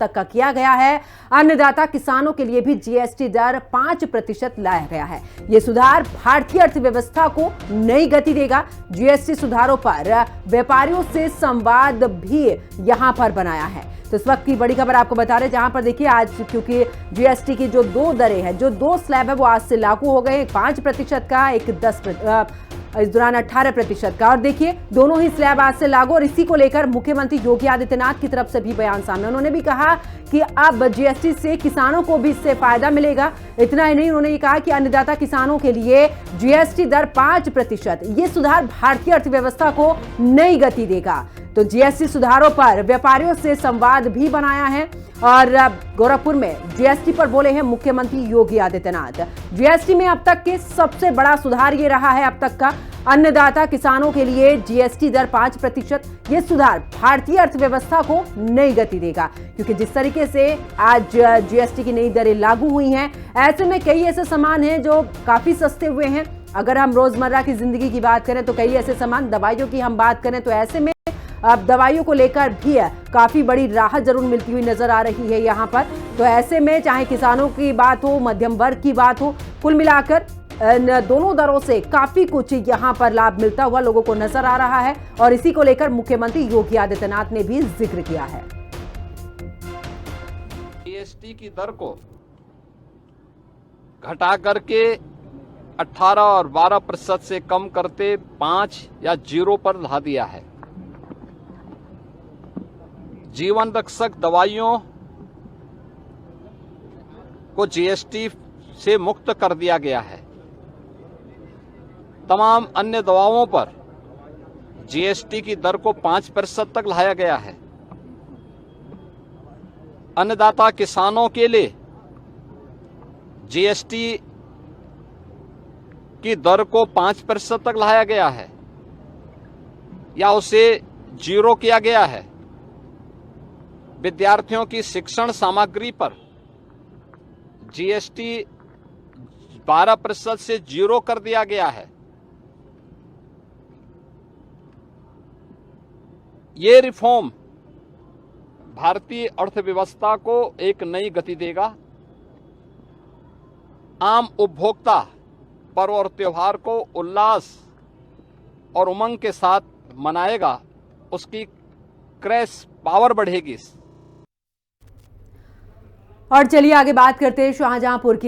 तक का किया गया है। अन्नदाता किसानों के लिए भी जीएसटी दर 5% लाया गया है। यह सुधार भारतीय अर्थव्यवस्था को नई गति देगा। जीएसटी सुधारों पर व्यापारियों से संवाद भी यहां पर बनाया है। तो इस वक्त की बड़ी खबर आपको बता रहे हैं, जहां पर देखिए आज क्योंकि जीएसटी की जो दो दरें हैं, जो दो स्लैब है वो आज से लागू हो गए, एक 5% का, एक 10%, इस दौरान 18% का। और देखिए दोनों ही स्लैब आज से लागू, और इसी को लेकर मुख्यमंत्री योगी आदित्यनाथ की तरफ से भी बयान सामने। उन्होंने भी कहा कि अब जीएसटी से किसानों को भी इससे फायदा मिलेगा। इतना ही नहीं, उन्होंने ये कहा कि अन्नदाता किसानों के लिए जीएसटी दर 5%, ये सुधार भारतीय अर्थव्यवस्था को नई गति देगा। तो जीएसटी सुधारों पर व्यापारियों से संवाद भी बनाया है। और गोरखपुर में जीएसटी पर बोले हैं मुख्यमंत्री योगी आदित्यनाथ। जीएसटी में अब तक के सबसे बड़ा सुधार ये रहा है अब तक का, अन्नदाता किसानों के लिए जीएसटी दर 5%। ये सुधार भारतीय अर्थव्यवस्था को नई गति देगा, क्योंकि जिस तरीके से आज जीएसटी की नई दरें लागू हुई हैं, ऐसे में कई ऐसे सामान हैं जो काफी सस्ते हुए हैं। अगर हम रोजमर्रा की जिंदगी की बात करें तो कई ऐसे सामान, दवाइयों की हम बात करें तो ऐसे में अब दवाइयों को लेकर भी काफी बड़ी राहत जरूर मिलती हुई नजर आ रही है यहाँ पर। तो ऐसे में चाहे किसानों की बात हो, मध्यम वर्ग की बात हो, कुल मिलाकर दोनों दरों से काफी कुछ यहाँ पर लाभ मिलता हुआ लोगों को नजर आ रहा है। और इसी को लेकर मुख्यमंत्री योगी आदित्यनाथ ने भी जिक्र किया है। जीएसटी की दर को घटा करके 18 और 12% से कम करते 5 या 0 पर ला दिया है। जीवन रक्षक दवाइयों को जीएसटी से मुक्त कर दिया गया है। तमाम अन्य दवाओं पर जीएसटी की दर को 5% तक लाया गया है। अन्नदाता किसानों के लिए जीएसटी की दर को 5% तक लाया गया है या उसे 0 किया गया है। विद्यार्थियों की शिक्षण सामग्री पर जीएसटी 12% से 0 कर दिया गया है। ये रिफॉर्म भारतीय अर्थव्यवस्था को एक नई गति देगा। आम उपभोक्ता पर्व और त्योहार को उल्लास और उमंग के साथ मनाएगा, उसकी क्रय पावर बढ़ेगी। और चलिए आगे बात करते हैं शाहजहांपुर की।